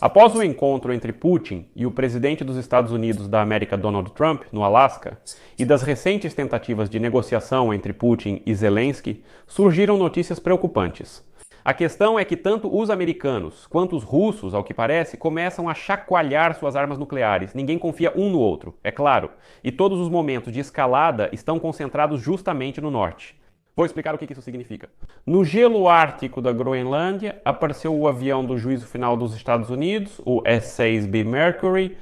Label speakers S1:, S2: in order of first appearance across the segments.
S1: Após o encontro entre Putin e o presidente dos Estados Unidos da América, Donald Trump, no Alasca, e das recentes tentativas de negociação entre Putin e Zelensky, surgiram notícias preocupantes. A questão é que tanto os americanos quanto os russos, ao que parece, começam a chacoalhar suas armas nucleares. Ninguém confia um no outro, é claro, e todos os momentos de escalada estão concentrados justamente no norte. Vou explicar o que isso significa. No gelo ártico da Groenlândia, apareceu o avião do juízo final dos Estados Unidos, o S-6B Mercury,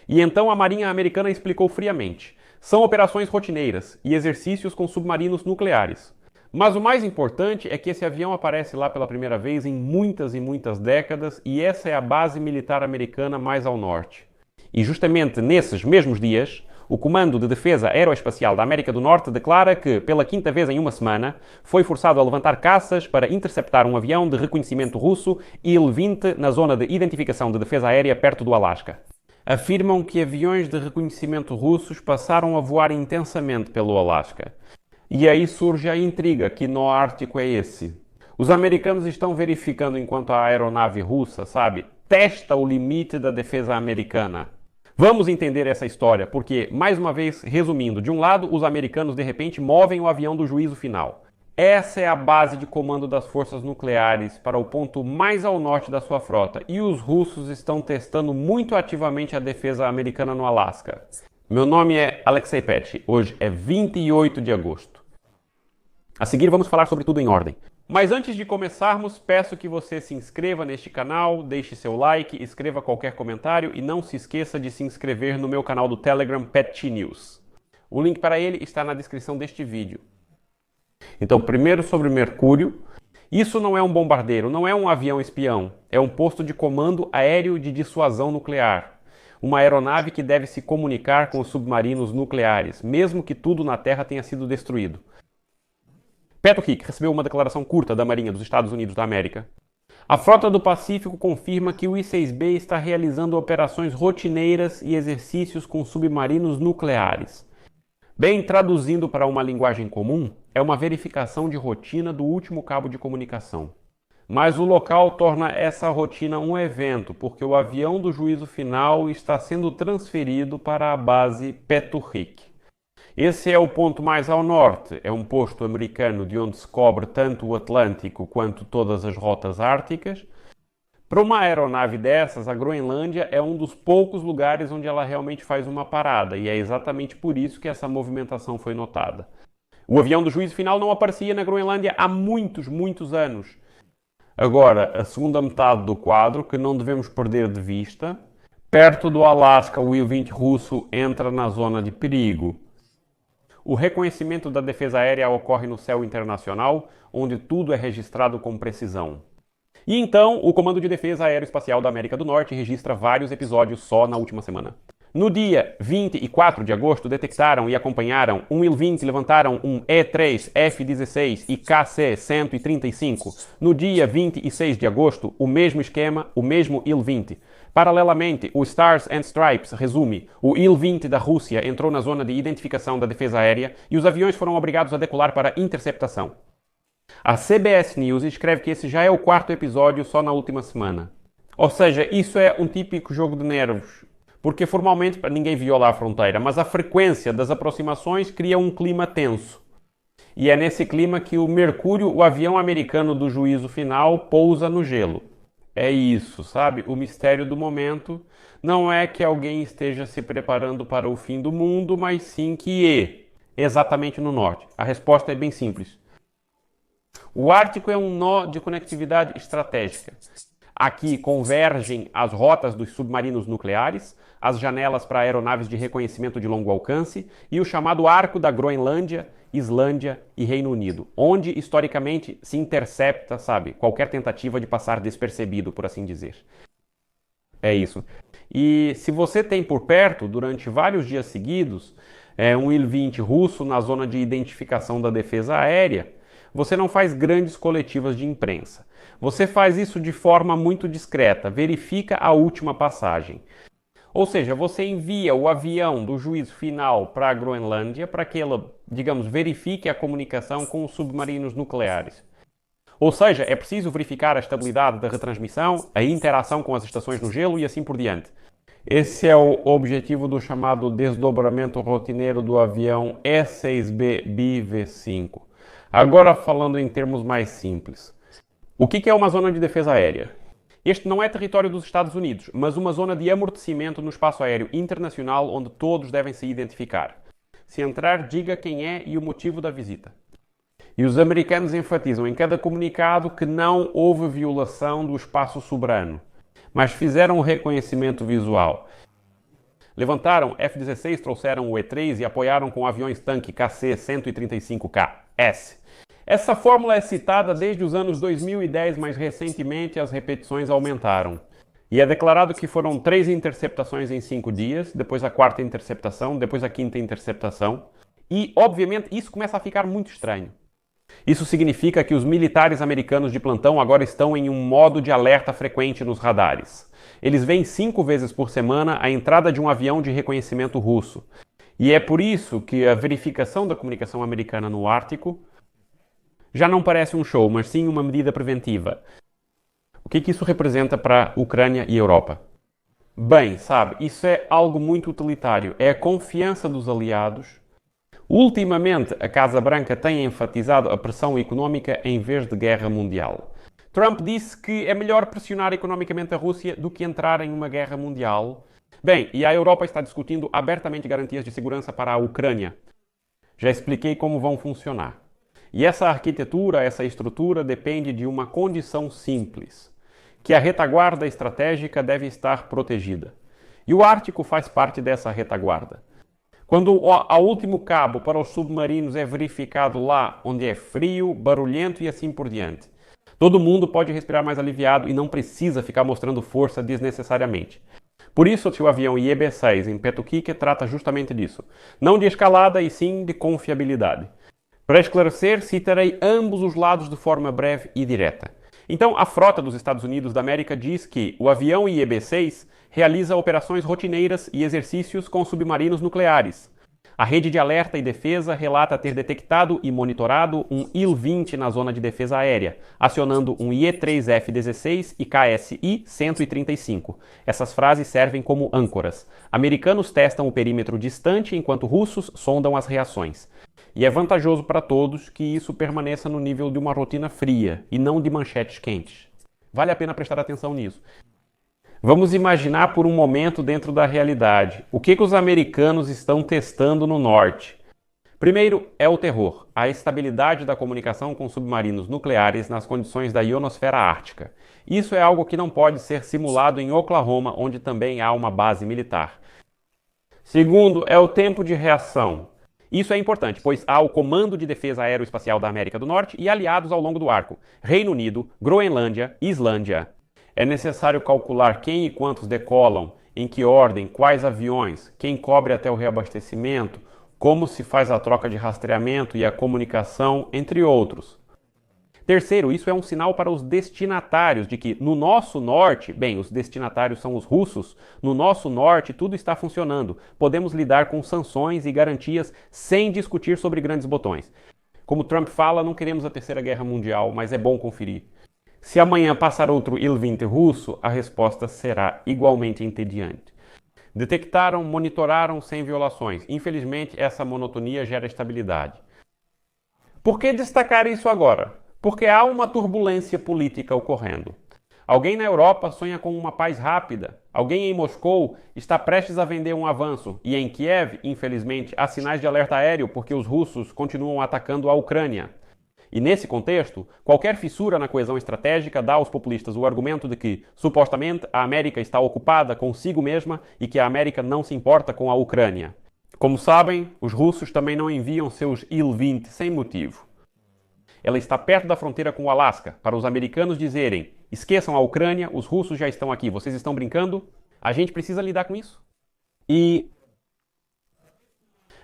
S1: e então a Marinha Americana explicou friamente. São operações rotineiras e exercícios com submarinos nucleares. Mas o mais importante é que esse avião aparece lá pela primeira vez em muitas e muitas décadas, e essa é a base militar americana mais ao norte. E justamente nesses mesmos dias, o Comando de Defesa Aeroespacial da América do Norte declara que, pela quinta vez em uma semana, foi forçado a levantar caças para interceptar um avião de reconhecimento russo Il-20 na zona de identificação de defesa aérea perto do Alasca. Afirmam que aviões de reconhecimento russos passaram a voar intensamente pelo Alasca. E aí surge a intriga, que nó ártico é esse? Os americanos estão verificando enquanto a aeronave russa, testa o limite da defesa americana. Vamos entender essa história, porque, mais uma vez, resumindo, de um lado, os americanos de repente movem o avião do juízo final. Essa é a base de comando das forças nucleares para o ponto mais ao norte da sua frota, e os russos estão testando muito ativamente a defesa americana no Alasca. Meu nome é Alexei Petty, hoje é 28 de agosto. A seguir vamos falar sobre tudo em ordem. Mas antes de começarmos, peço que você se inscreva neste canal, deixe seu like, escreva qualquer comentário e não se esqueça de se inscrever no meu canal do Telegram Petty News. O link para ele está na descrição deste vídeo. Então, primeiro sobre Mercúrio. Isso não é um bombardeiro, não é um avião espião, é um posto de comando aéreo de dissuasão nuclear. Uma aeronave que deve se comunicar com os submarinos nucleares, mesmo que tudo na Terra tenha sido destruído. Petrohik recebeu uma declaração curta da Marinha dos Estados Unidos da América. A Frota do Pacífico confirma que o I-6B está realizando operações rotineiras e exercícios com submarinos nucleares. Bem, traduzindo para uma linguagem comum, é uma verificação de rotina do último cabo de comunicação. Mas o local torna essa rotina um evento, porque o avião do juízo final está sendo transferido para a base Petrohik. Esse é o ponto mais ao norte, é um posto americano de onde se cobre tanto o Atlântico quanto todas as rotas árticas. Para uma aeronave dessas, a Groenlândia é um dos poucos lugares onde ela realmente faz uma parada, e é exatamente por isso que essa movimentação foi notada. O avião do juízo final não aparecia na Groenlândia há muitos anos. Agora, a segunda metade do quadro, que não devemos perder de vista, perto do Alasca, o Il-20 russo entra na zona de perigo. O reconhecimento da defesa aérea ocorre no céu internacional, onde tudo é registrado com precisão. E então, o Comando de Defesa Aeroespacial da América do Norte registra vários episódios só na última semana. No dia 24 de agosto, detectaram e acompanharam um Il-20, levantaram um E-3, F-16 e KC-135. No dia 26 de agosto, o mesmo esquema, o mesmo Il-20. Paralelamente, o Stars and Stripes resume: o Il-20 da Rússia entrou na zona de identificação da defesa aérea e os aviões foram obrigados a decolar para interceptação. A CBS News escreve que esse já é o quarto episódio só na última semana. Ou seja, isso é um típico jogo de nervos, porque formalmente ninguém viola a fronteira, mas a frequência das aproximações cria um clima tenso. E é nesse clima que o Mercúrio, o avião americano do juízo final, pousa no gelo. É isso, o mistério do momento não é que alguém esteja se preparando para o fim do mundo, mas sim que exatamente no norte. A resposta é bem simples. O Ártico é um nó de conectividade estratégica. Aqui convergem as rotas dos submarinos nucleares, as janelas para aeronaves de reconhecimento de longo alcance e o chamado Arco da Groenlândia, Islândia e Reino Unido, onde historicamente se intercepta, qualquer tentativa de passar despercebido, por assim dizer. É isso. E se você tem por perto, durante vários dias seguidos, um Il-20 russo na zona de identificação da defesa aérea, você não faz grandes coletivas de imprensa. Você faz isso de forma muito discreta, verifica a última passagem. Ou seja, você envia o avião do juízo final para a Groenlândia para que ela, verifique a comunicação com os submarinos nucleares. Ou seja, é preciso verificar a estabilidade da retransmissão, a interação com as estações no gelo e assim por diante. Esse é o objetivo do chamado desdobramento rotineiro do avião E-6B BV-5. Agora falando em termos mais simples. O que é uma zona de defesa aérea? Este não é território dos Estados Unidos, mas uma zona de amortecimento no espaço aéreo internacional onde todos devem se identificar. Se entrar, diga quem é e o motivo da visita. E os americanos enfatizam em cada comunicado que não houve violação do espaço soberano, mas fizeram o reconhecimento visual. Levantaram F-16, trouxeram o E-3 e apoiaram com aviões-tanque KC-135K-S. Essa fórmula é citada desde os anos 2010, mas recentemente as repetições aumentaram. E é declarado que foram 3 interceptações em 5 dias, depois a 4ª interceptação, depois a 5ª interceptação. E, obviamente, isso começa a ficar muito estranho. Isso significa que os militares americanos de plantão agora estão em um modo de alerta frequente nos radares. Eles veem 5 vezes por semana a entrada de um avião de reconhecimento russo. E é por isso que a verificação da comunicação americana no Ártico já não parece um show, mas sim uma medida preventiva. O que isso representa para a Ucrânia e a Europa? Bem, sabe, isso é algo muito utilitário. É a confiança dos aliados. Ultimamente, a Casa Branca tem enfatizado a pressão económica em vez de guerra mundial. Trump disse que é melhor pressionar economicamente a Rússia do que entrar em uma guerra mundial. Bem, e a Europa está discutindo abertamente garantias de segurança para a Ucrânia. Já expliquei como vão funcionar. E essa arquitetura, essa estrutura depende de uma condição simples, que a retaguarda estratégica deve estar protegida. E o Ártico faz parte dessa retaguarda. Quando o último cabo para os submarinos é verificado lá, onde é frio, barulhento e assim por diante, todo mundo pode respirar mais aliviado e não precisa ficar mostrando força desnecessariamente. Por isso, o avião IB-6 em Petočink trata justamente disso. Não de escalada, e sim de confiabilidade. Para esclarecer, citarei ambos os lados de forma breve e direta. Então, a frota dos Estados Unidos da América diz que o avião IB-6 realiza operações rotineiras e exercícios com submarinos nucleares. A rede de alerta e defesa relata ter detectado e monitorado um IL-20 na zona de defesa aérea, acionando um IE-3F-16 e KSI-135. Essas frases servem como âncoras. Americanos testam o perímetro distante enquanto russos sondam as reações. E é vantajoso para todos que isso permaneça no nível de uma rotina fria e não de manchetes quentes. Vale a pena prestar atenção nisso. Vamos imaginar por um momento dentro da realidade. O que os americanos estão testando no norte? Primeiro é o terror, a estabilidade da comunicação com submarinos nucleares nas condições da ionosfera ártica. Isso é algo que não pode ser simulado em Oklahoma, onde também há uma base militar. Segundo é o tempo de reação. Isso é importante, pois há o Comando de Defesa Aeroespacial da América do Norte e aliados ao longo do arco, Reino Unido, Groenlândia, Islândia. É necessário calcular quem e quantos decolam, em que ordem, quais aviões, quem cobre até o reabastecimento, como se faz a troca de rastreamento e a comunicação, entre outros. Terceiro, isso é um sinal para os destinatários de que no nosso norte, bem, os destinatários são os russos, no nosso norte tudo está funcionando. Podemos lidar com sanções e garantias sem discutir sobre grandes botões. Como Trump fala, não queremos a Terceira Guerra Mundial, mas é bom conferir. Se amanhã passar outro Il-20 russo, a resposta será igualmente entediante. Detectaram, monitoraram sem violações. Infelizmente, essa monotonia gera estabilidade. Por que destacar isso agora? Porque há uma turbulência política ocorrendo. Alguém na Europa sonha com uma paz rápida. Alguém em Moscou está prestes a vender um avanço. E em Kiev, infelizmente, há sinais de alerta aéreo porque os russos continuam atacando a Ucrânia. E nesse contexto, qualquer fissura na coesão estratégica dá aos populistas o argumento de que, supostamente, a América está ocupada consigo mesma e que a América não se importa com a Ucrânia. Como sabem, os russos também não enviam seus Il-20 sem motivo. Ela está perto da fronteira com o Alasca, para os americanos dizerem: esqueçam a Ucrânia, os russos já estão aqui, vocês estão brincando? A gente precisa lidar com isso. E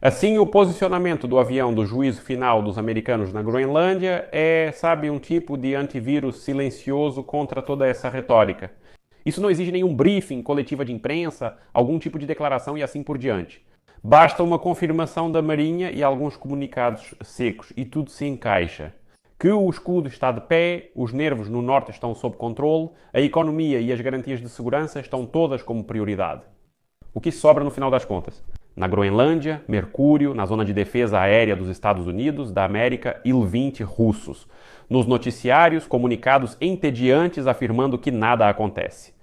S1: assim, o posicionamento do avião do juízo final dos americanos na Groenlândia é, sabe, um tipo de antivírus silencioso contra toda essa retórica. Isso não exige nenhum briefing, coletiva de imprensa, algum tipo de declaração e assim por diante. Basta uma confirmação da Marinha e alguns comunicados secos e tudo se encaixa. que o escudo está de pé, os nervos no norte estão sob controle, a economia e as garantias de segurança estão todas como prioridade. O que sobra no final das contas? Na Groenlândia, Mercúrio, na zona de defesa aérea dos Estados Unidos, da América, Il-20 russos. Nos noticiários, comunicados entediantes afirmando que nada acontece.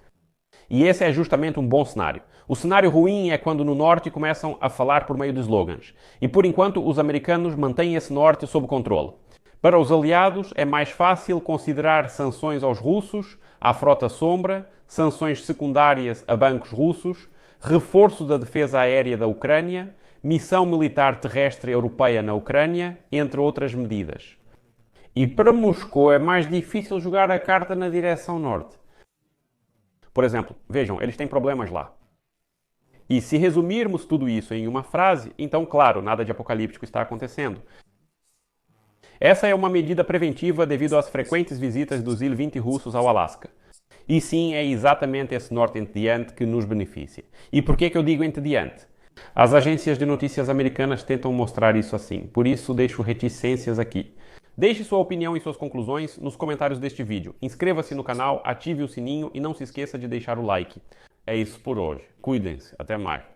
S1: E esse é justamente um bom cenário. O cenário ruim é quando no norte começam a falar por meio de slogans. E por enquanto os americanos mantêm esse norte sob controle. Para os aliados é mais fácil considerar sanções aos russos, à frota sombra, sanções secundárias a bancos russos, reforço da defesa aérea da Ucrânia, missão militar terrestre europeia na Ucrânia, entre outras medidas. E para Moscou é mais difícil jogar a carta na direção norte. Por exemplo, vejam, eles têm problemas lá. E se resumirmos tudo isso em uma frase, então, claro, nada de apocalíptico está acontecendo. Essa é uma medida preventiva devido às frequentes visitas dos Il-20 russos ao Alasca. E sim, é exatamente esse norte entediante que nos beneficia. E por que eu digo entediante? As agências de notícias americanas tentam mostrar isso assim, por isso deixo reticências aqui. Deixe sua opinião e suas conclusões nos comentários deste vídeo. Inscreva-se no canal, ative o sininho e não se esqueça de deixar o like. É isso por hoje. Cuidem-se. Até mais.